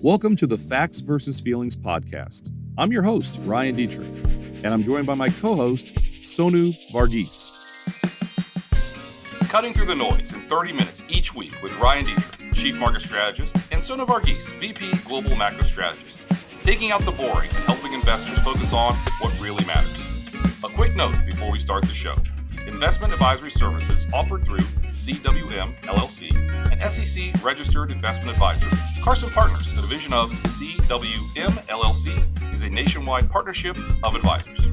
Welcome to the Facts versus Feelings podcast. I'm your host, Ryan Detrick, and I'm joined by my co-host, Sonu Varghese. Cutting through the noise in 30 minutes each week with Ryan Detrick, Chief Market Strategist, and Sonu Varghese, VP Global Macro Strategist, taking out the boring and helping investors focus on what really matters. A quick note before we start the show. Investment advisory services offered through CWM LLC, an SEC registered investment advisor. Carson Partners, a division of CWM LLC, is a nationwide partnership of advisors.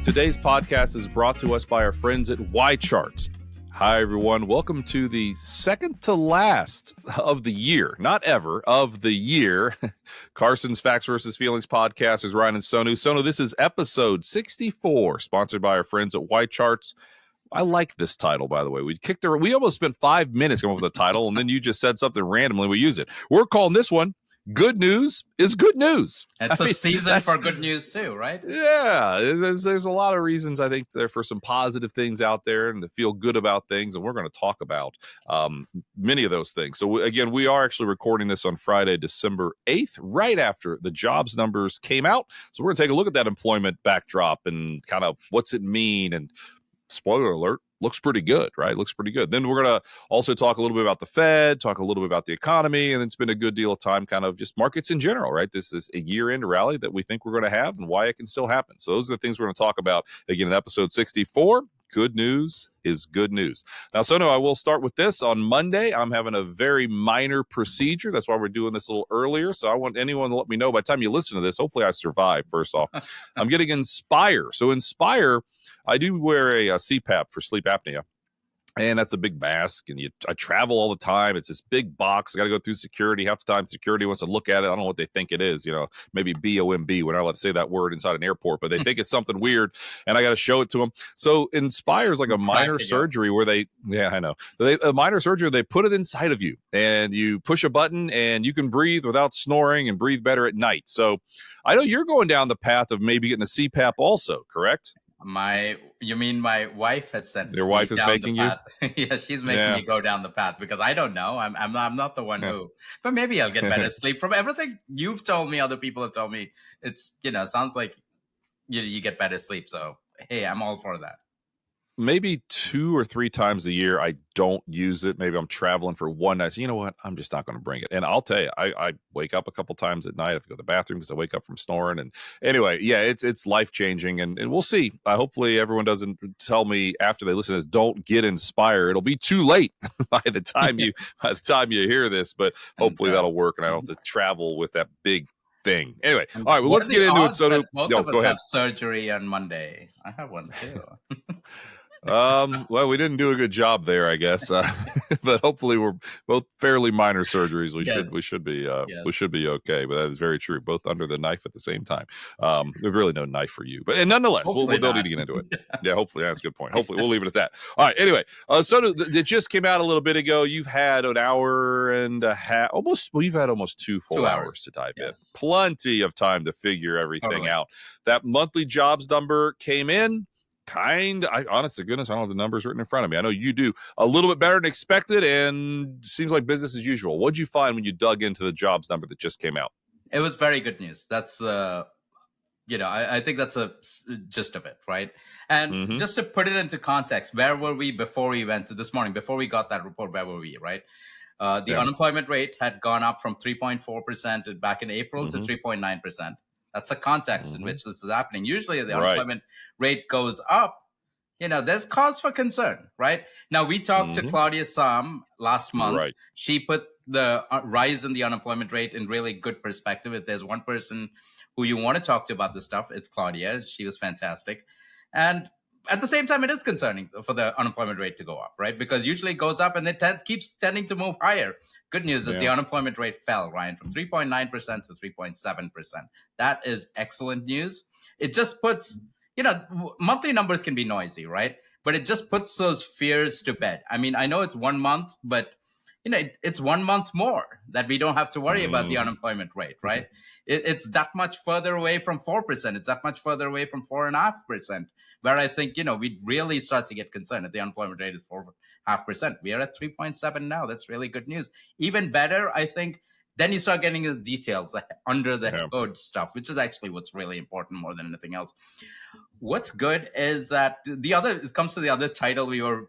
Today's podcast is brought to us by our friends at YCharts. Hi, everyone. Welcome to the second to last of the year, not ever, of the year. Carson's Facts versus Feelings podcast is Ryan and Sonu. Sonu, this is episode 64, sponsored by our friends at YCharts. I like this title, by the way. We almost spent 5 minutes coming up with a title, and then you just said something randomly. We use it. We're calling this one Good News is Good News. It's a season for good news too, right? Yeah, there's a lot of reasons, I think, there for some positive things out there and to feel good about things, and we're going to talk about many of those things. So, again, we are actually recording this on Friday, December 8th, right after the jobs numbers came out. So we're going to take a look at that employment backdrop and kind of what's it mean, and spoiler alert, looks pretty good, right? Looks pretty good. Then we're going to also talk a little bit about the Fed, talk a little bit about the economy, and then spend a good deal of time kind of just markets in general, right? This is a year-end rally that we think we're going to have and why it can still happen. So those are the things we're going to talk about, again, in episode 64. Good news is good news. Now, Sonu, I will start with this. On Monday, I'm having a very minor procedure. That's why we're doing this a little earlier. So I want anyone to let me know by the time you listen to this. Hopefully I survive, first off. I'm getting Inspire. So Inspire, I do wear a CPAP for sleep apnea. And that's a big mask, and I travel all the time. It's this big box. I got to go through security. Half the time, security wants to look at it. I don't know what they think it is. Maybe BOMB. We're not allowed to say that word inside an airport, but they think it's something weird, and I got to show it to them. So Inspire is like a minor surgery where a minor surgery, they put it inside of you, and you push a button, and you can breathe without snoring and breathe better at night. So I know you're going down the path of maybe getting a CPAP also, correct? You mean my wife has sent your wife is making you? Yeah, she's making me go down the path because I don't know. I'm not the one who, but maybe I'll get better sleep from everything you've told me. Other people have told me it's sounds like you get better sleep. So hey, I'm all for that. Maybe 2 or 3 times a year, I don't use it. Maybe I'm traveling for one night. So you know what? I'm just not going to bring it. And I'll tell you, I wake up a couple times at night. I have to go to the bathroom because I wake up from snoring. And anyway, yeah, it's life-changing. And we'll see. Hopefully everyone doesn't tell me after they listen to this, don't get Inspire. It'll be too late by the time you hear this. But hopefully that'll work, and I don't have to travel with that big thing. Anyway, all right, well, let's get into it. So both of us have surgery on Monday. I have one too. Well, we didn't do a good job there, I guess, but hopefully we're both fairly minor surgeries. We should be okay. But that is very true. Both under the knife at the same time. There's really no knife for you, but nonetheless, we'll don't need to get into it. Yeah, hopefully that's a good point. Hopefully we'll leave it at that. All right. Anyway, so it just came out a little bit ago. You've had an hour and a half, you've had almost 2 full hours to dive in. Plenty of time to figure everything out. That monthly jobs number came in. Honest to goodness, I don't have the numbers written in front of me. I know you do. A little bit better than expected, and seems like business as usual. What'd you find when you dug into the jobs number that just came out? It was very good news. That's I think that's a gist of it, right? And just to put it into context, where were we before we went to this morning? Before we got that report, where were we, right? The unemployment rate had gone up from 3.4% back in April to 3.9%. That's a context in which this is happening. Usually the unemployment rate goes up, there's cause for concern, right? Now, we talked to Claudia Sam last month. Right. She put the rise in the unemployment rate in really good perspective. If there's one person who you want to talk to about this stuff, it's Claudia. She was fantastic. And at the same time, it is concerning for the unemployment rate to go up, right? Because usually it goes up and it keeps tending to move higher. Good news is the unemployment rate fell, Ryan, from 3.9% to 3.7%. That is excellent news. It just puts, monthly numbers can be noisy, right? But it just puts those fears to bed. I mean, I know it's 1 month, but it's 1 month more that we don't have to worry about the unemployment rate, right? It's that much further away from 4%. It's that much further away from 4.5%, where I think, we'd really start to get concerned if the unemployment rate is 4.5%. We are at 3.7 now. That's really good news. Even better, I think, Then you start getting the details, like under the hood stuff, which is actually what's really important more than anything else. What's good is that it comes to the other title we were,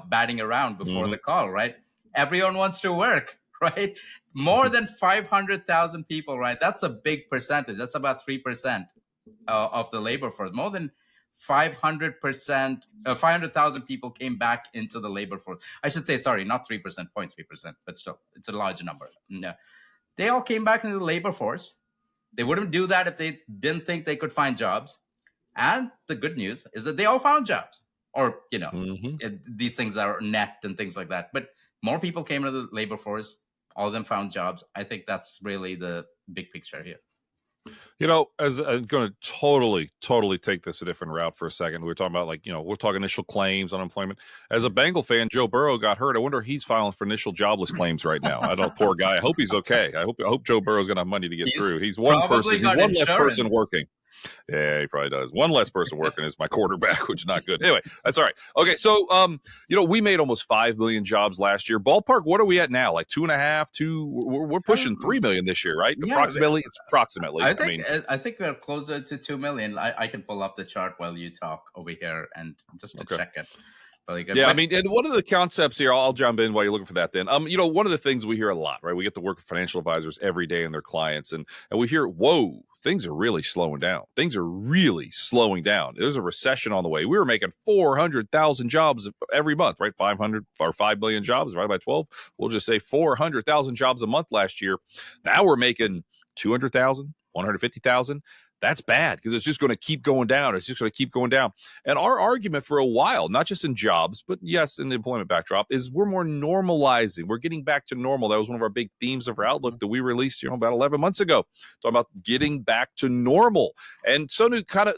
batting around before the call, right? Everyone wants to work, right? More than 500,000 people, right? That's a big percentage. That's about 3% of the labor force. More than 500,000 people came back into the labor force. I should say, sorry, not 3%, 0.3%, but still, it's a large number. Yeah. They all came back into the labor force. They wouldn't do that if they didn't think they could find jobs. And the good news is that they all found jobs. Or, these things are net and things like that. But more people came into the labor force. All of them found jobs. I think that's really the big picture here. As I'm going to totally take this a different route for a second. We were talking about we're talking initial claims, unemployment. As a Bengal fan, Joe Burrow got hurt. I wonder if he's filing for initial jobless claims right now. I don't, poor guy. I hope he's okay. I hope Joe Burrow's going to have money to get through. He's one person. He's one less person working. Yeah, he probably does. One less person working is my quarterback, which is not good. Anyway, that's all right. Okay, so we made almost 5 million jobs last year. Ballpark, what are we at now? Like 2.5, 2? We're pushing 3 million this year, right? Yeah, approximately. It's approximately. I think we're closer to 2 million. I can pull up the chart while you talk over here and just to check it. Yeah, and one of the concepts here, I'll jump in while you're looking for that then. One of the things we hear a lot, right? We get to work with financial advisors every day and their clients, and we hear, whoa, things are really slowing down. Things are really slowing down. There's a recession on the way. We were making 400,000 jobs every month, right? 500 or 5 million jobs divided by 12. We'll just say 400,000 jobs a month last year. Now we're making 200,000, 150,000. That's bad because it's just going to keep going down. It's just going to keep going down. And our argument for a while, not just in jobs, but yes, in the employment backdrop, is we're more normalizing. We're getting back to normal. That was one of our big themes of our Outlook that we released, about 11 months ago, talking about getting back to normal. And Sonu, kind of,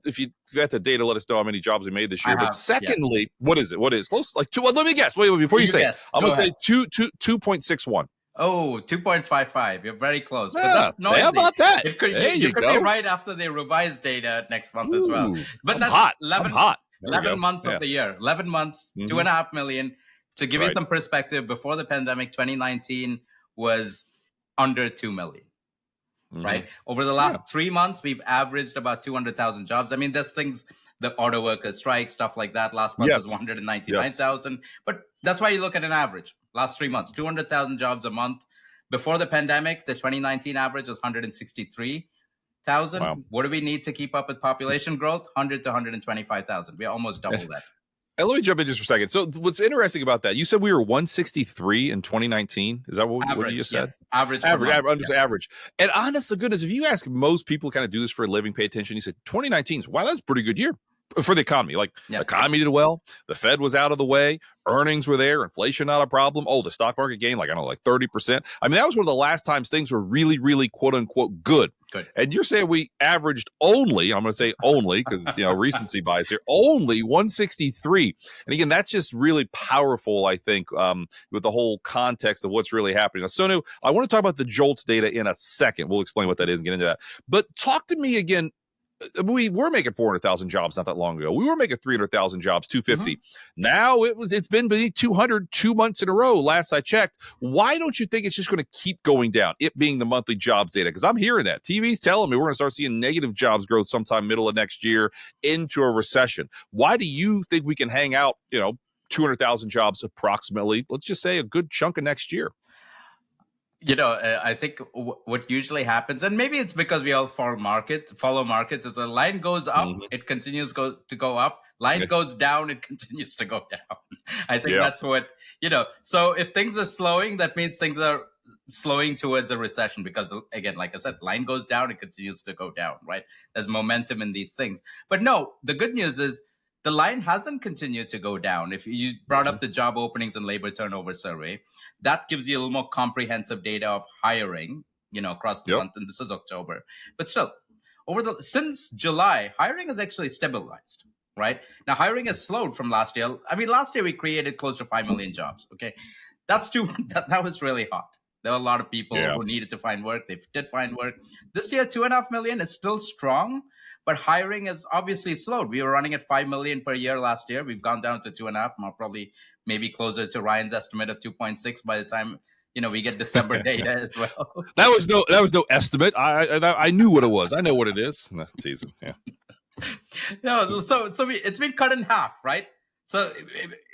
if you got the data, let us know how many jobs we made this year. But secondly, what is it? What is close? Like 2? Well, let me guess. Wait, before you say it, I'm going to say 2.61. Oh, 2.55. You're very close. Yeah, but that's noisy. How about that? You could be right after they revise data next month as well. But I'm that's hot. 11 months of the year. 11 months, 2.5 million. To give you some perspective, before the pandemic, 2019 was under 2 million. Right? Over the last 3 months, we've averaged about 200,000 jobs. I mean, there's things, the auto workers strike, stuff like that. Last month was 199,000. But that's why you look at an average. Last 3 months, 200,000 jobs a month. Before the pandemic, the 2019 average was 163,000. Wow. What do we need to keep up with population growth? 100 to 125,000. We almost double that. And let me jump in just for a second. So what's interesting about that, you said we were 163 in 2019. Is that what you just said? Yes. Average. Average. And honest to goodness, if you ask most people kind of do this for a living, pay attention, you said 2019, wow, that's a pretty good year for the economy. The economy did well. The Fed was out of the way. Earnings were there. Inflation, not a problem. Oh, the stock market gained 30%. I mean, that was one of the last times things were really, really quote unquote good. And you're saying we averaged only, I'm going to say only because, recency bias here, only 163. And again, that's just really powerful, I think, with the whole context of what's really happening. Now, Sonu, I want to talk about the JOLTS data in a second. We'll explain what that is and get into that. But talk to me again. We were making 400,000 jobs not that long ago. We were making 300,000 jobs, 250. Now it's been beneath 200 2 months in a row. Last I checked. Why don't you think it's just going to keep going down? It being the monthly jobs data, because I'm hearing that TV's telling me we're going to start seeing negative jobs growth sometime middle of next year into a recession. Why do you think we can hang out, 200,000 jobs approximately? Let's just say a good chunk of next year. I think what usually happens, and maybe it's because we all follow markets, is the line goes up, it continues to go up. Line goes down, it continues to go down. I think that's what, so if things are slowing, that means things are slowing towards a recession because, again, like I said, line goes down, it continues to go down, right? There's momentum in these things. But no, the good news is the line hasn't continued to go down. If you brought up the job openings and labor turnover survey, that gives you a little more comprehensive data of hiring, across the month, and this is October. But still, since July, hiring has actually stabilized, right? Now, hiring has slowed from last year. I mean, last year we created close to 5 million jobs, okay? That was really hot. There were a lot of people who needed to find work. They did find work. This year, 2.5 million is still strong, but hiring has obviously slowed. We were running at 5 million per year last year. We've gone down to 2.5, maybe closer to Ryan's estimate of 2.6 by the time, we get December data as well. That was no estimate. I knew what it was. I know what it is. No, teasing. Yeah. No, so it's been cut in half, right? So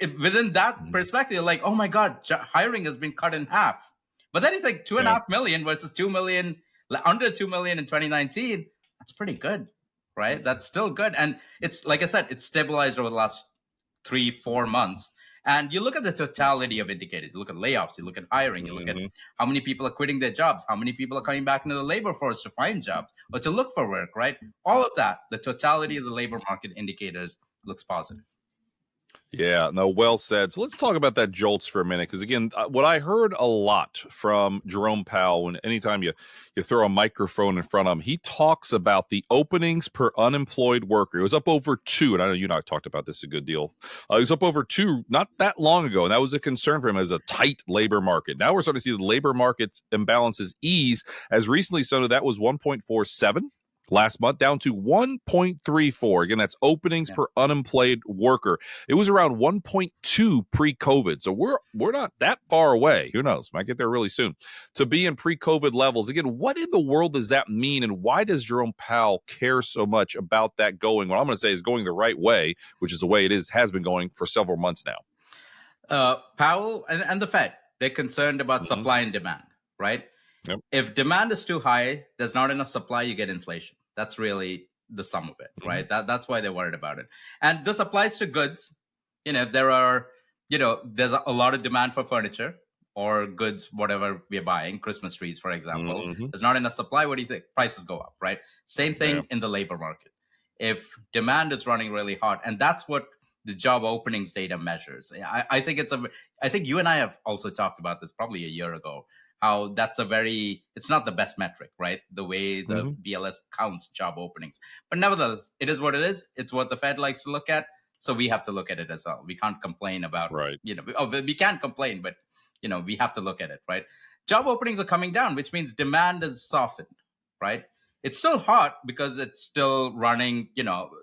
within that perspective, you're like, oh my God, hiring has been cut in half. But then it's like 2.5 million versus 2 million, under 2 million in 2019. That's pretty good, right? That's still good. And it's, like I said, it's stabilized over the last 3-4 months. And you look at the totality of indicators. You look at layoffs, you look at hiring, you look at how many people are quitting their jobs, how many people are coming back into the labor force to find jobs or to look for work, right? All of that, the totality of the labor market indicators looks positive. Yeah, no, well said. So let's talk about that JOLTS for a minute, because again, what I heard a lot from Jerome Powell, when anytime you throw a microphone in front of him, he talks about the openings per unemployed worker. It was up over 2, and I know you and I talked about this a good deal. It was up over 2 not that long ago, and that was a concern for him as a tight labor market. Now we're starting to see the labor market's imbalances ease. As recently, so that was 1.47. last month, down to 1.34. Again, that's openings per unemployed worker. It was around 1.2 pre-COVID. So we're not that far away. Who knows? Might get there really soon. To be in pre-COVID levels. Again, what in the world does that mean? And why does Jerome Powell care so much about that going? What I'm going to say is going the right way, which is the way it has been going for several months now. Powell and the Fed, they're concerned about supply and demand, right? Yep. If demand is too high, there's not enough supply, you get inflation. That's really the sum of it, right? That's why they're worried about it. And this applies to goods. If there are, there's a lot of demand for furniture or goods, whatever we're buying, Christmas trees, for example. There's not enough supply. What do you think? Prices go up, right? Same thing in the labor market. If demand is running really hot, and that's what the job openings data measures. I think I think you and I have also talked about this probably a year ago, how that's it's not the best metric, right? The way the BLS counts job openings. But nevertheless, it is what it is. It's what the Fed likes to look at. So we have to look at it as well. We can't complain about, we can't complain, but, we have to look at it, right? Job openings are coming down, which means demand is softened, right? It's still hot because it's still running,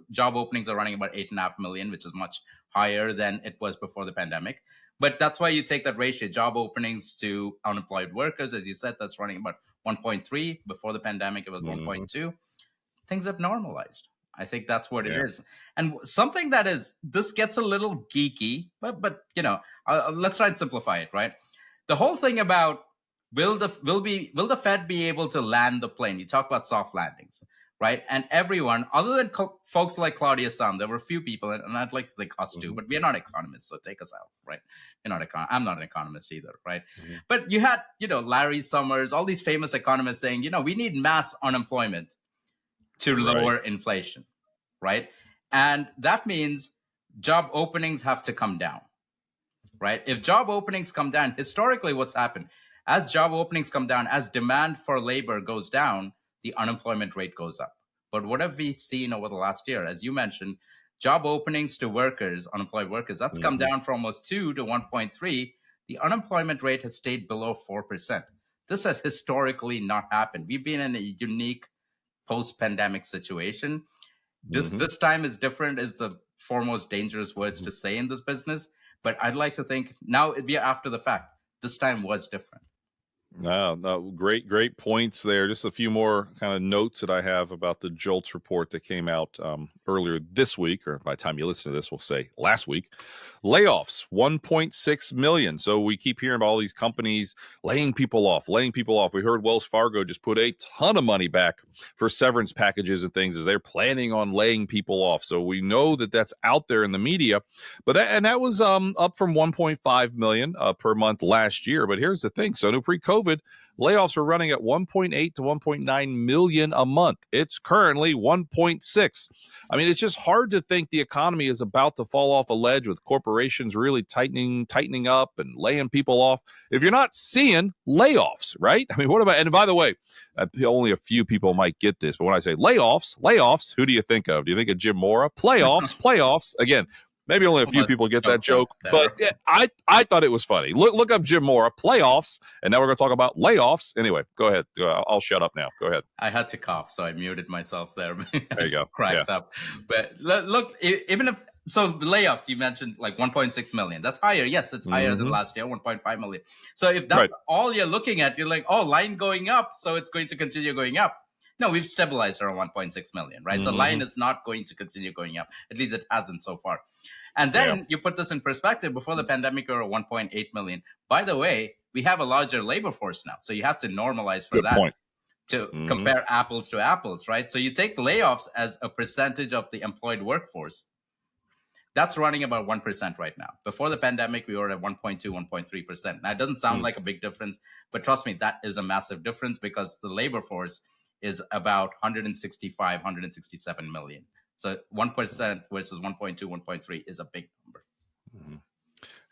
job openings are running about 8.5 million, which is much higher than it was before the pandemic. But that's why you take that ratio, job openings to unemployed workers. As you said, that's running about 1.3. Before the pandemic, it was 1.2. Things have normalized. I think that's what it is. And something this gets a little geeky, but let's try and simplify it, right? The whole thing about will the Fed be able to land the plane? You talk about soft landings, right? And everyone, other than folks like Claudia Sam, there were a few people, and I'd like to think us too, but we're not economists, so take us out, right? I'm not an economist either, right? But you had, Larry Summers, all these famous economists saying, we need mass unemployment to lower inflation, right? And that means job openings have to come down, right? If job openings come down, historically what's happened, as job openings come down, as demand for labor goes down, the unemployment rate goes up. But what have we seen over the last year? As you mentioned, job openings to workers, unemployed workers, that's come down from almost 2 to 1.3. The unemployment rate has stayed below 4%. This has historically not happened. We've been in a unique post-pandemic situation. This time is different, is the foremost dangerous words to say in this business. But I'd like to think now we are after the fact. This time was different. No, great points there. Just a few more kind of notes that I have about the JOLTS report that came out earlier this week, or by the time you listen to this, we'll say last week. Layoffs, 1.6 million. So we keep hearing about all these companies laying people off. We heard Wells Fargo just put a ton of money back for severance packages and things as they're planning on laying people off. So we know that that's out there in the media, but that was up from 1.5 million per month last year. But here's the thing. So no pre-COVID, layoffs are running at 1.8 to 1.9 million a month. It's currently 1.6. I mean, it's just hard to think the economy is about to fall off a ledge with corporations really tightening up and laying people off if you're not seeing layoffs, right? I mean, what about, and by the way, only a few people might get this, but when I say layoffs, who do you think of? Do you think of Jim Mora? Playoffs. Again, maybe only a few people get that joke, but yeah, I thought it was funny. Look up Jim Mora, playoffs, and now we're going to talk about layoffs. Anyway, go ahead. I'll shut up now. Go ahead. I had to cough, so I muted myself there. There you go. Cracked up. But look, even if So the layoffs, you mentioned like 1.6 million. That's higher. Yes, it's higher than last year, 1.5 million. So if that's all you're looking at, you're like, oh, line going up, so it's going to continue going up. No, we've stabilized around 1.6 million, right? So line is not going to continue going up. At least it hasn't so far. And then you put this in perspective. Before the pandemic, we were 1.8 million. By the way, we have a larger labor force now. So you have to normalize for that. Point. To compare apples to apples, right? So you take layoffs as a percentage of the employed workforce. That's running about 1% right now. Before the pandemic, we were at 1.2, 1.3%. Now, it doesn't sound like a big difference, but trust me, that is a massive difference because the labor force is about 165, 167 million. So 1% versus 1.2, 1.3 is a big number.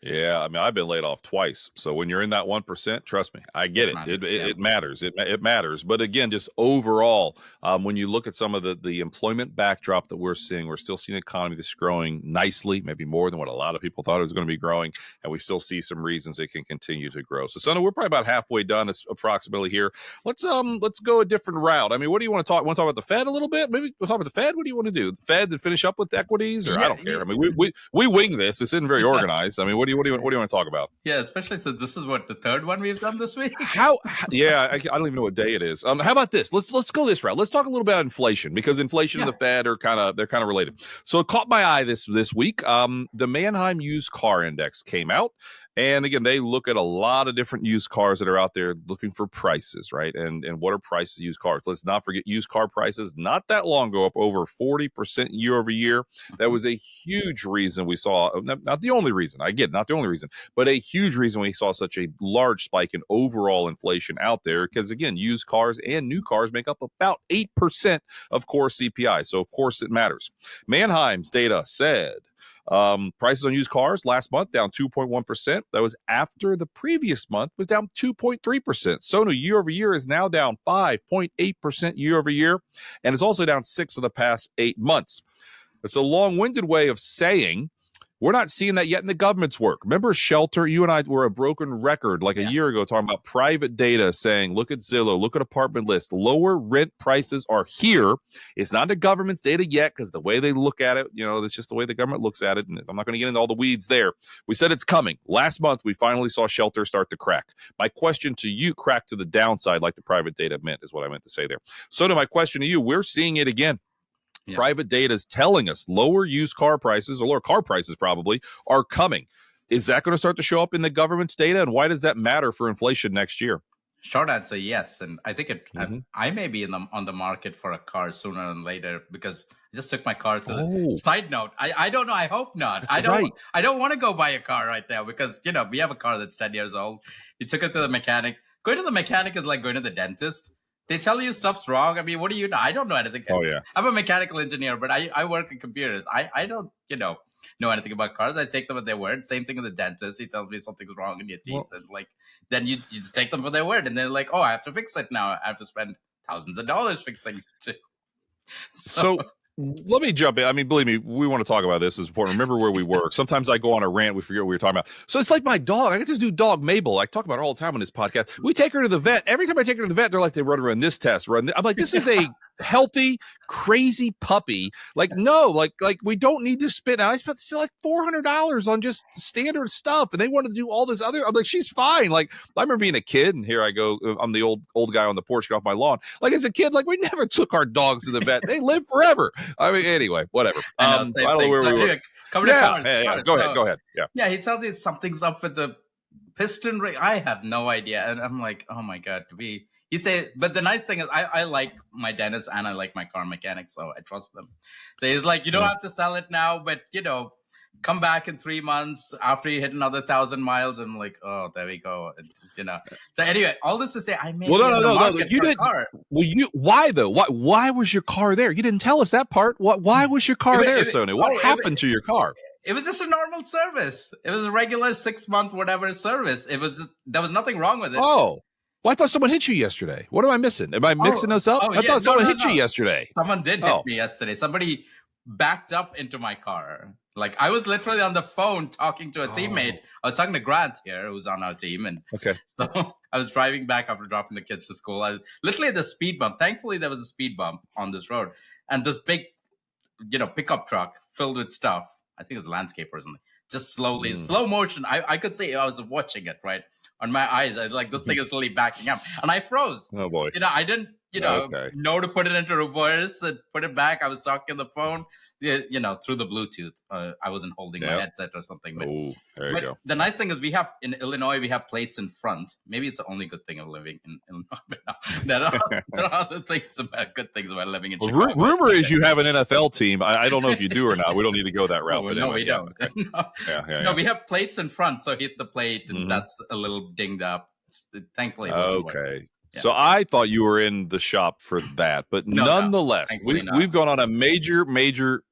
Yeah, I mean, I've been laid off twice. So when you're in that 1%, trust me, I get it. It matters. It matters. But again, just overall, when you look at some of the employment backdrop that we're still seeing an economy that's growing nicely, maybe more than what a lot of people thought it was going to be growing. And we still see some reasons it can continue to grow. So, Sonu, we're probably about halfway done approximately here. Let's go a different route. I mean, what do you want to talk? Want to talk about the Fed a little bit? Maybe we'll talk about the Fed. What do you want to do? The Fed to finish up with equities? Or I don't care. I mean, we wing this. This isn't very organized. I mean, what do you want to talk about? Yeah, especially since this is the third one we've done this week. Yeah, I don't even know what day it is. How about this? Let's go this route. Let's talk a little bit about inflation because inflation and the Fed are kind of related. So it caught my eye this week. The Manheim Used Car Index came out. And again, they look at a lot of different used cars that are out there looking for prices, right? And what are prices of used cars? Let's not forget used car prices not that long ago up over 40% year over year. That was a huge reason we saw, not the only reason, I get it, not the only reason, but a huge reason we saw such a large spike in overall inflation out there. Because again, used cars and new cars make up about 8% of core CPI. So of course it matters. Manheim's data said, prices on used cars last month down 2.1%. That was after the previous month was down 2.3%. Sonu year over year is now down 5.8% year over year, and it's also down 6 of the past 8 months. It's a long-winded way of saying we're not seeing that yet in the government's work. Remember shelter? You and I were a broken record like a year ago talking about private data saying, look at Zillow, look at apartment list. Lower rent prices are here. It's not the government's data yet because the way they look at it, it's just the way the government looks at it. And I'm not going to get into all the weeds there. We said it's coming. Last month, we finally saw shelter start to crack. My question to you, crack to the downside like the private data meant is what I meant to say there. So to my question to you, we're seeing it again. Yeah. Private data is telling us lower used car prices or lower car prices probably are coming. Is that going to start to show up in the government's data? And why does that matter for inflation next year? Short answer, yes. And I think I may be on the market for a car sooner than later because I just took my car to the side note. I don't know. I hope not. I don't want to go buy a car right now because, we have a car that's 10 years old. We took it to the mechanic. Going to the mechanic is like going to the dentist. They tell you stuff's wrong. I mean, what do you know? I don't know anything. Oh, yeah. I'm a mechanical engineer, but I work in computers. I don't, know anything about cars. I take them at their word. Same thing with the dentist. He tells me something's wrong in your teeth. And then you just take them for their word. And they're like, oh, I have to fix it now. I have to spend thousands of dollars fixing it. So let me jump in. I mean, believe me, we want to talk about this. It's important. Remember where we work. Sometimes I go on a rant. We forget what we were talking about. So it's like my dog. I got this new dog, Mabel. I talk about her all the time on this podcast. We take her to the vet. Every time I take her to the vet, they're like, they run this test. I'm like, this is a healthy, crazy puppy. Like, no, like we don't need to spend. I spent still like $400 on just standard stuff. And they wanted to do all this other. I'm like, she's fine. Like, I remember being a kid and here I go. I'm the old guy on the porch, get off my lawn. Like as a kid, like we never took our dogs to the vet. They live forever. I mean, anyway, whatever. I don't know where we were. Go ahead. Yeah, he tells you something's up with the piston ring. I have no idea. And I'm like, oh my God, you say, but the nice thing is I like my dentist and I like my car mechanic, so I trust them. So he's like, you don't have to sell it now, but come back in 3 months after you hit another 1,000 miles. And I'm like, oh, there we go. And, So anyway, all this to say, I made no. You didn't. Car. Well, why though? Why was your car there? You didn't tell us that part. Why was your car there, Sonu? What happened to your car? It was just a normal service. It was a regular 6-month whatever service. There was nothing wrong with it. Oh. Well, I thought someone hit you yesterday. What am I missing? Am I mixing us up? I thought someone hit you yesterday. Someone did hit me yesterday. Somebody backed up into my car. Like I was literally on the phone talking to a teammate. I was talking to Grant here, who's on our team. And so I was driving back after dropping the kids to school. I was literally at the speed bump. Thankfully, there was a speed bump on this road. And this big, pickup truck filled with stuff. I think it's landscape or something. Just slowly, slow motion. I could say I was watching it right on my eyes. I was like, this thing is really backing up, and I froze. Oh boy. I didn't, know to put it into reverse and put it back. I was talking on the phone, through the Bluetooth. I wasn't holding my headset or something. But, there you go. The nice thing is we have in Illinois, we have plates in front. Maybe it's the only good thing of living in Illinois. There are other good things about living in Chicago. Rumor is you have an NFL team. I don't know if you do or not. We don't need to go that route. No, we don't. Okay. No, we have plates in front, so hit the plate, and that's a little dinged up. Thankfully, it wasn't worse. Yeah. So I thought you were in the shop for that, but nonetheless, we've gone on a major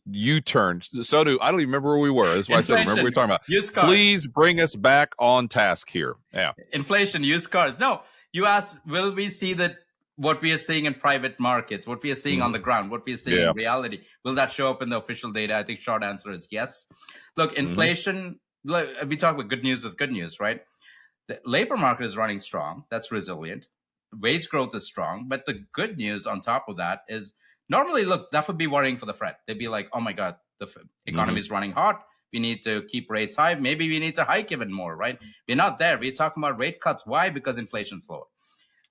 U-turn. Sonu, I don't even remember where we were. That's why I said, remember what we were talking about. Used cars. Please bring us back on task here. Yeah. Inflation, used cars. No, you asked, will we see what we are seeing in private markets, what we are seeing on the ground, what we are seeing in reality? Will that show up in the official data? I think short answer is yes. Look, inflation, we talk about good news is good news, right? The labor market is running strong. That's resilient. Wage growth is strong. But the good news on top of that is normally, look, that would be worrying for the Fed. They'd be like, oh my God, the economy is running hot. We need to keep rates high. Maybe we need to hike even more, right? We're not there. We're talking about rate cuts. Why? Because inflation's lower.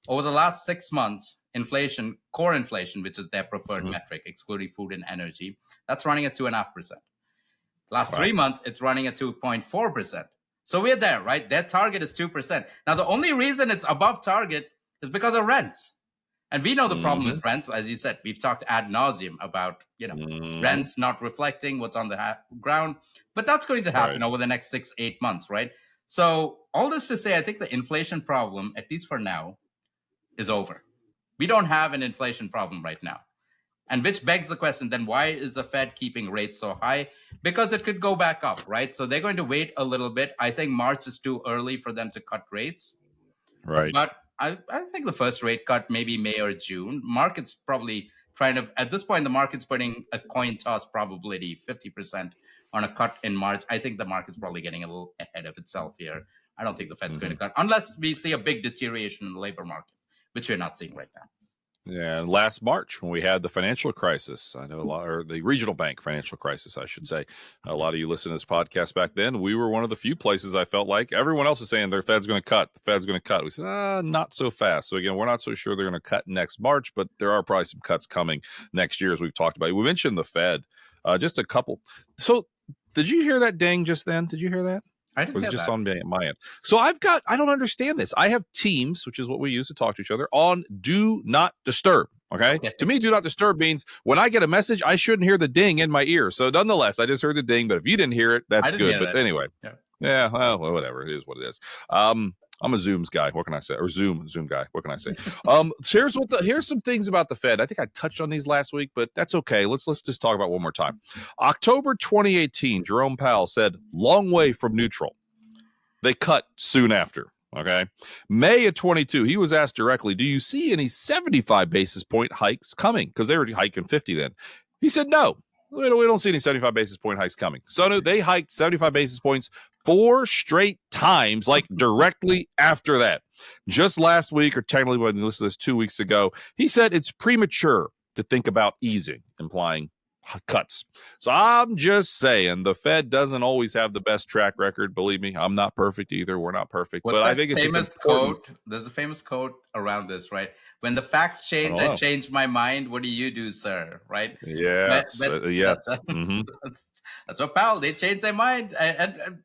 Over the last 6 months, inflation, core inflation, which is their preferred metric, excluding food and energy, that's running at 2.5%. Last 3 months, it's running at 2.4%. So we're there, right? Their target is 2%. Now, the only reason it's above target is because of rents. And we know the problem with rents. As you said, we've talked ad nauseum about, rents not reflecting what's on the ground. But that's going to happen over the next 6-8 months, right? So all this to say, I think the inflation problem, at least for now, is over. We don't have an inflation problem right now. And which begs the question, then why is the Fed keeping rates so high? Because it could go back up, right? So they're going to wait a little bit. I think March is too early for them to cut rates. Right. But I think the first rate cut, maybe May or June. Market's probably at this point, the market's putting a coin toss probability, 50% on a cut in March. I think the market's probably getting a little ahead of itself here. I don't think the Fed's going to cut unless we see a big deterioration in the labor market, which we're not seeing right now. Yeah, last March when we had the financial crisis, I know or the regional bank financial crisis, I should say. A lot of you listened to this podcast back then. We were one of the few places I felt like everyone else was saying their Fed's going to cut. The Fed's going to cut. We said, not so fast. So again, we're not so sure they're going to cut next March, but there are probably some cuts coming next year, as we've talked about. We mentioned the Fed, just a couple. So did you hear that ding just then? Did you hear that? I didn't was hear just that. on my end. So I don't understand this. I have Teams, which is what we use to talk to each other, on Do Not Disturb. Okay. To me, Do Not Disturb means when I get a message, I shouldn't hear the ding in my ear. So nonetheless, I just heard the ding. But if you didn't hear it, that's good. But anyway, well, whatever. It is what it is. I'm a Zooms guy. What can I say? Or Zoom guy. What can I say? Here's some things about the Fed. I think I touched on these last week, but that's okay. Let's just talk about one more time. October 2018, Jerome Powell said, long way from neutral. They cut soon after. Okay. May of 22, he was asked directly, do you see any 75 basis point hikes coming? Because they were hiking 50 then. He said, no, we don't see any 75 basis point hikes coming. So they hiked 75 basis points 4 straight times, like directly after that. Just last week, or technically when you listen to this 2 weeks ago, he said it's premature to think about easing, implying cuts. So I'm just saying the Fed doesn't always have the best track record. Believe me, I'm not perfect either. We're not perfect. But I think it's famous just quote. There's a famous quote around this, right? When the facts change, I change my mind. What do you do, sir? Right? Yes. Yes. That's what Powell, they changed their mind. And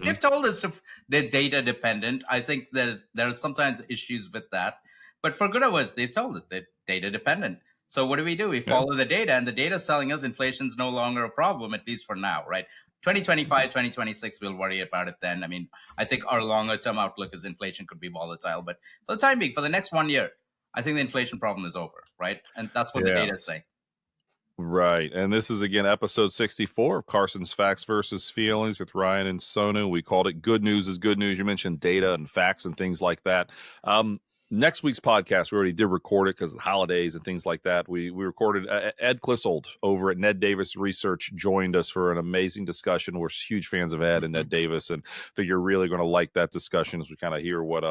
they've told us they're data dependent. I think there are sometimes issues with that. But for good or worse, they've told us they're data dependent. So what do? We follow the data, and the data is telling us inflation is no longer a problem, at least for now, right? 2025, 2026, we'll worry about it then. I mean, I think our longer-term outlook is inflation could be volatile. But for the time being, for the next 1 year, I think the inflation problem is over, right? And that's what the data is saying. Right. And this is, again, episode 64 of Carson's Facts versus Feelings with Ryan and Sonu. We called it Good News is Good News. You mentioned data and facts and things like that. next week's podcast, we already did record it because of the holidays and things like that. We recorded Ed Clissold over at Ned Davis Research joined us for an amazing discussion. We're huge fans of Ed and Ned Davis, and I think you're really going to like that discussion as we kind of hear what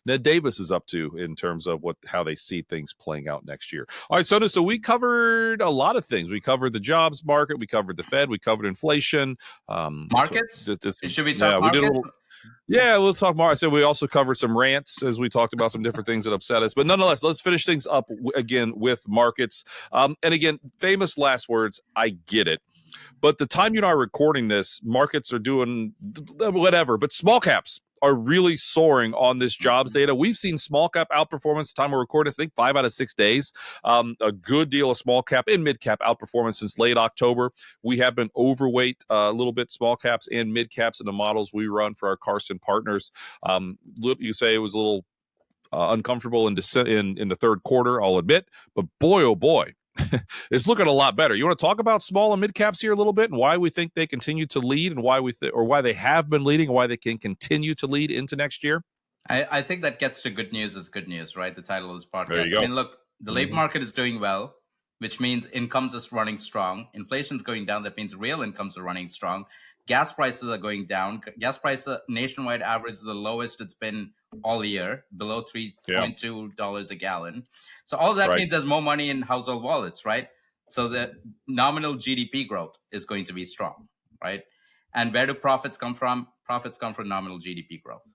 Ned Davis is up to in terms of how they see things playing out next year. All right, Sonu, so we covered a lot of things. We covered the jobs market, we covered the Fed, we covered inflation. Markets? Should we talk We markets? did a little. Yeah, we'll talk more. I said we also covered some rants as we talked about some different things that upset us. But nonetheless, let's finish things up again with markets. And again, famous last words. I get it. But the time you and I are recording this, markets are doing whatever. But small caps are really soaring on this jobs data. We've seen small cap outperformance. The time we're recording, I think 5 out of 6 days. A good deal of small cap and mid cap outperformance since late October. We have been overweight a little bit small caps and mid caps in the models we run for our Carson partners. You say it was a little uncomfortable in the third quarter, I'll admit. But boy, oh boy. It's looking a lot better. You want to talk about small and mid caps here a little bit and why we think they continue to lead and why why they have been leading and why they can continue to lead into next year? I think that gets to good news is good news, right? The title of this podcast. There you go. I mean, look, the labor market is doing well, which means incomes is running strong. Inflation's going down. That means real incomes are running strong. Gas prices are going down. Gas price nationwide average is the lowest it's been all year, below $3.2 a gallon. So all of that means there's more money in household wallets, right? So the nominal GDP growth is going to be strong, right? And where do profits come from? Profits come from nominal GDP growth,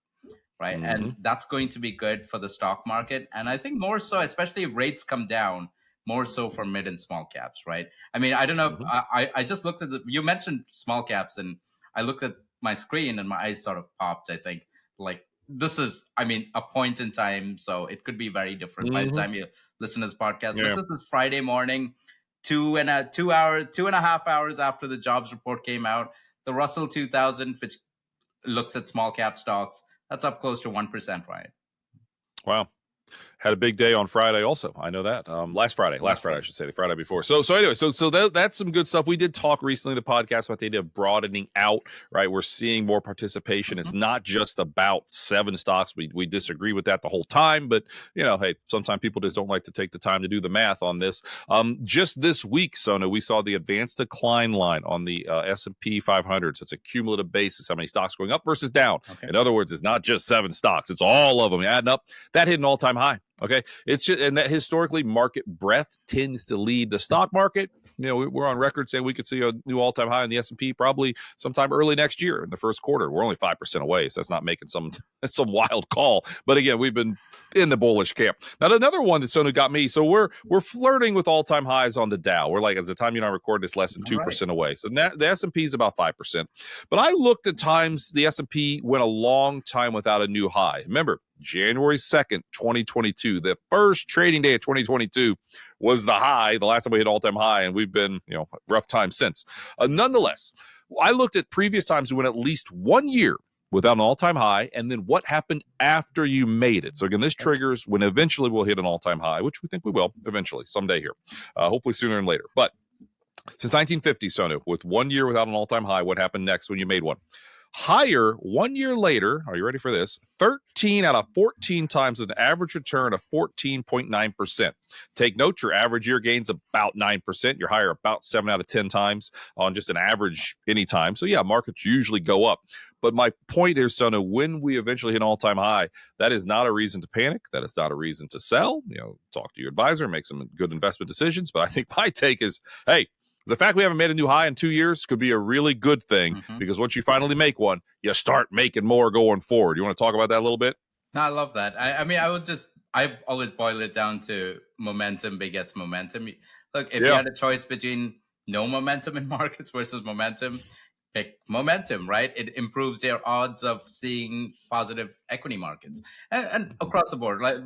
right? And that's going to be good for the stock market. And I think more so, especially if rates come down, more so for mid and small caps, right? I mean, I don't know. I just looked at you mentioned small caps, and I looked at my screen and my eyes sort of popped. I think like this is, I mean, a point in time, so it could be very different by the time you listen to this podcast. Yeah. But this is Friday morning, 2.5 hours after the jobs report came out. The Russell 2000, which looks at small cap stocks, that's up close to 1%, right? Wow. Had a big day on Friday also. I know that. Last Friday, I should say, the Friday before. So anyway, so that's some good stuff. We did talk recently in the podcast about the idea of broadening out, right? We're seeing more participation. It's not just about 7 stocks. We disagree with that the whole time, but hey, sometimes people just don't like to take the time to do the math on this. Just this week, Sonu, we saw the advanced decline line on the S&P 500. So it's a cumulative basis, how many stocks going up versus down. Okay. In other words, it's not just 7 stocks. It's all of them adding up. That hit an all-time high. Okay, it's just, and that historically market breadth tends to lead the stock market. We're on record saying we could see a new all-time high in the S&P probably sometime early next year in the first quarter. We're only 5% away, so that's not making some wild call. But again, we've been in the bullish camp. Now, another one that Sonu got me. So we're flirting with all-time highs on the Dow. We're like, as the time you and I record this, less than 2% away. So the S&P is about 5%. But I looked at times the S&P went a long time without a new high. Remember, January 2nd, 2022, the first trading day of 2022 was the high, the last time we hit all-time high, and we've been, rough time since. Nonetheless, I looked at previous times we went at least 1 year without an all-time high, and then what happened after you made it. So again, this triggers when eventually we'll hit an all-time high, which we think we will eventually, someday here, hopefully sooner than later. But since 1950, Sonu, with 1 year without an all-time high, what happened next when you made one? Higher 1 year later, are you ready for this? 13 out of 14 times an average return of 14.9%. Take note, your average year gain's about 9%. You're higher about 7 out of 10 times on just an average anytime. So yeah, markets usually go up. But my point is, Sonu, when we eventually hit an all-time high, that is not a reason to panic. That is not a reason to sell. Talk to your advisor, make some good investment decisions. But I think my take is, hey, the fact we haven't made a new high in 2 years could be a really good thing because once you finally make one, you start making more going forward. You want to talk about that a little bit? No, I love that. I mean, I always boil it down to momentum begets momentum. Look, if you had a choice between no momentum in markets versus momentum, pick momentum, right? It improves your odds of seeing positive equity markets and across the board. Like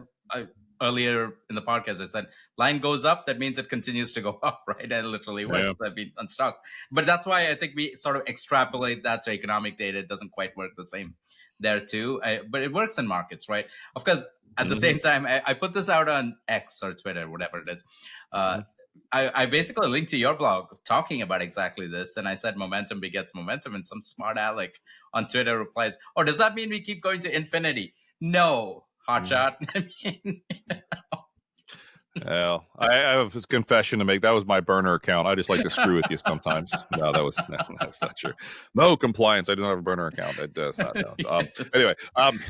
earlier in the podcast, I said, line goes up, that means it continues to go up, right? And it literally works. I mean, on stocks. But that's why I think we sort of extrapolate that to economic data. It doesn't quite work the same there too. But it works in markets, right? Of course, at the same time, I put this out on X or Twitter, whatever it is. I basically linked to your blog talking about exactly this. And I said, momentum begets momentum. And some smart aleck on Twitter replies, oh, does that mean we keep going to infinity? No. hot shot. I mean, Well, I have a confession to make. That was my burner account. I just like to screw with you sometimes. No, that's not true. No compliance. I do not have a burner account. That's not. No. Anyway,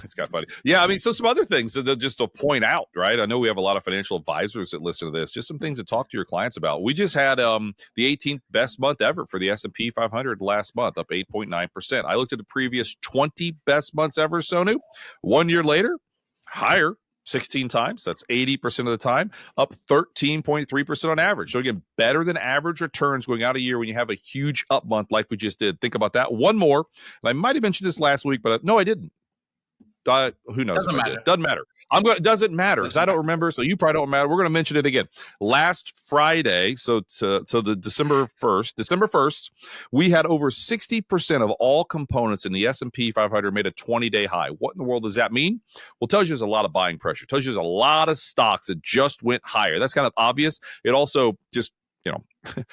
it's kind of funny. Yeah, I mean, so some other things just to point out, right? I know we have a lot of financial advisors that listen to this. Just some things to talk to your clients about. We just had the 18th best month ever for the S&P 500 last month, up 8.9%. I looked at the previous 20 best months ever, Sonu. 1 year later, higher. 16 times, that's 80% of the time, up 13.3% on average. So again, better than average returns going out a year when you have a huge up month like we just did. Think about that. One more, and I might have mentioned this last week, but no, I didn't. Who knows if I did? Doesn't matter. Doesn't matter because I don't remember. So you probably don't matter. We're going to mention it again. Last Friday, so the December 1st, we had over 60% of all components in the S&P 500 made a 20-day high. What in the world does that mean? Well, it tells you there's a lot of buying pressure. It tells you there's a lot of stocks that just went higher. That's kind of obvious. It also just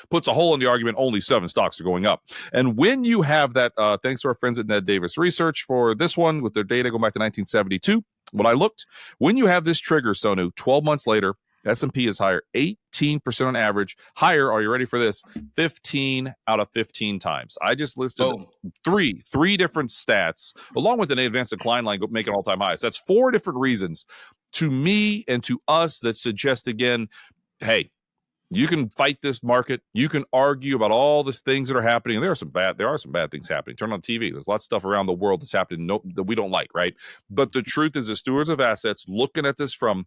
puts a hole in the argument. Only 7 stocks are going up. And when you have that, thanks to our friends at Ned Davis Research for this one with their data going back to 1972. When I looked, when you have this trigger, Sonu, 12 months later, S&P is higher, 18% on average. Higher, are you ready for this? 15 out of 15 times. I just listed three different stats, along with an advanced decline line making all-time highs. That's 4 different reasons to me and to us that suggest, again, hey, you can fight this market. You can argue about all these things that are happening. There are some bad things happening. Turn on TV. There's lots of stuff around the world that's happening that we don't like, right? But the truth is, as stewards of assets, looking at this from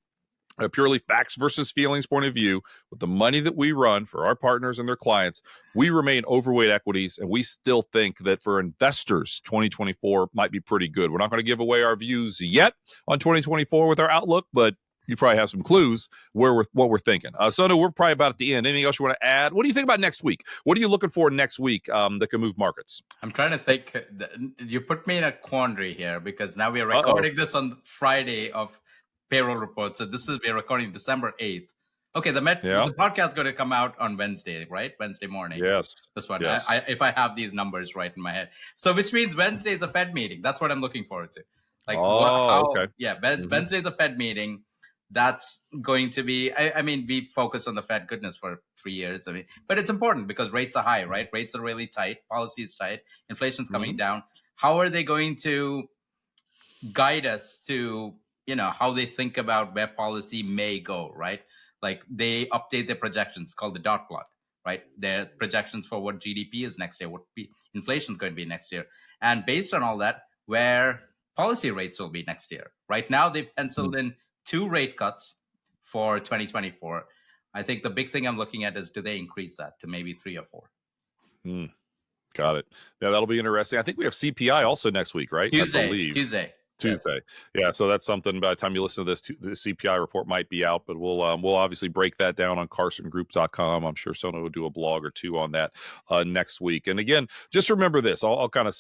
a purely facts versus feelings point of view, with the money that we run for our partners and their clients, we remain overweight equities, and we still think that for investors, 2024 might be pretty good. We're not going to give away our views yet on 2024 with our outlook, but you probably have some clues what we're thinking. So no, we're probably about at the end. Anything else you want to add? What do you think about next week? What are you looking for next week that can move markets? I'm trying to think. You put me in a quandary here because now we are recording this on Friday of payroll reports. So we're recording December 8th. Okay, the podcast is going to come out on Wednesday, right? Wednesday morning. Yes. This one. Yes. If I have these numbers right in my head. So which means Wednesday is a Fed meeting. That's what I'm looking forward to. Okay. Yeah, Wednesday is a Fed meeting. That's going to be, I mean, we focused on the Fed goodness for 3 years. I mean, but it's important because rates are high, right? Rates are really tight. Policy is tight. Inflation's coming down. How are they going to guide us to, how they think about where policy may go, right? Like they update their projections called the dot plot, right? Their projections for what GDP is next year, what inflation is going to be next year. And based on all that, where policy rates will be next year. Right now, they've penciled in 2 rate cuts for 2024. I think the big thing I'm looking at is, do they increase that to maybe 3 or 4? Got it. Yeah, that'll be interesting. I think we have CPI also next week, right? Tuesday. Yes. Yeah, so that's something. By the time you listen to this, the CPI report might be out, but we'll obviously break that down on carsongroup.com. I'm sure Sonu will do a blog or 2 on that next week. And again, just remember this. I'll kind of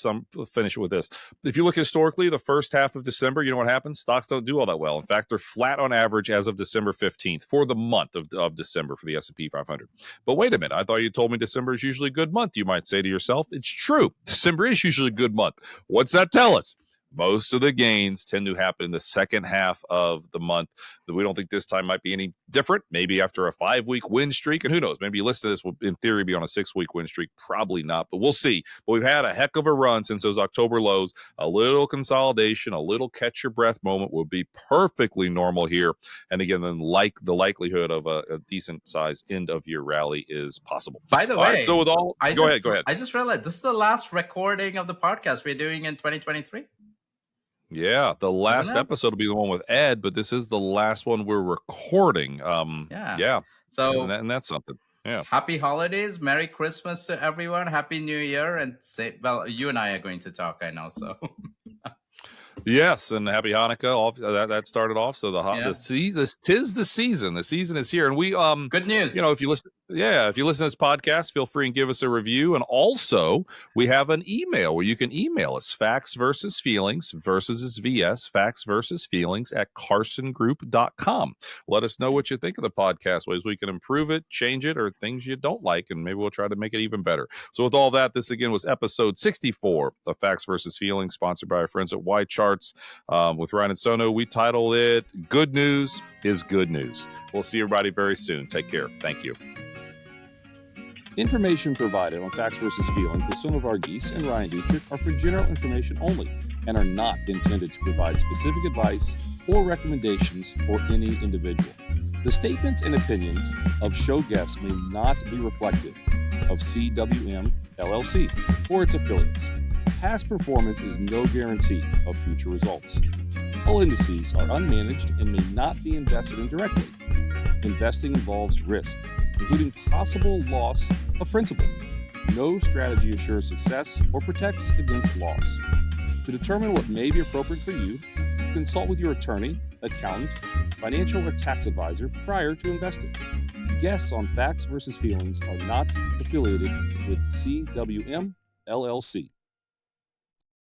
finish with this. If you look historically, the first half of December, you know what happens? Stocks don't do all that well. In fact, they're flat on average as of December 15th for the month of December for the S&P 500. But wait a minute. I thought you told me December is usually a good month. You might say to yourself, it's true. December is usually a good month. What's that tell us? Most of the gains tend to happen in the second half of the month. We don't think this time might be any different. Maybe after a 5-week win streak, and who knows? Maybe you listen to this will, in theory, be on a 6-week win streak. Probably not, but we'll see. But we've had a heck of a run since those October lows. A little consolidation, a little catch your breath moment would be perfectly normal here. And again, then the likelihood of a decent size end of year rally is possible. By the way, right, so go ahead. I just realized this is the last recording of the podcast we're doing in 2023. Yeah, the last episode will be the one with Ed, but this is the last one we're recording. Yeah. So and that's something. Yeah. Happy holidays, Merry Christmas to everyone, Happy New Year, and you and I are going to talk, I know. So. Yes, and Happy Hanukkah. That started off. So tis the season. The season is here, and we good news. If you listen, Yeah, if you listen to this podcast, feel free and give us a review. And also, we have an email where you can email us, facts versus feelings, versus is VS, facts versus feelings at carsongroup.com. Let us know what you think of the podcast, ways we can improve it, change it, or things you don't like, and maybe we'll try to make it even better. So with all that, this again was episode 64 of Facts versus Feelings, sponsored by our friends at Y Charts. With Ryan and Sonu, we title it Good News is Good News. We'll see everybody very soon. Take care. Thank you. Information provided on Facts versus Feelings with Sonu Varghese and Ryan Detrick are for general information only and are not intended to provide specific advice or recommendations for any individual. The statements and opinions of show guests may not be reflective of CWM LLC or its affiliates. Past performance is no guarantee of future results. All indices are unmanaged and may not be invested in directly. Investing involves risk, including possible loss of principal. No strategy assures success or protects against loss. To determine what may be appropriate for you, consult with your attorney, accountant, financial or tax advisor prior to investing. Guests on Facts versus Feelings are not affiliated with CWM LLC.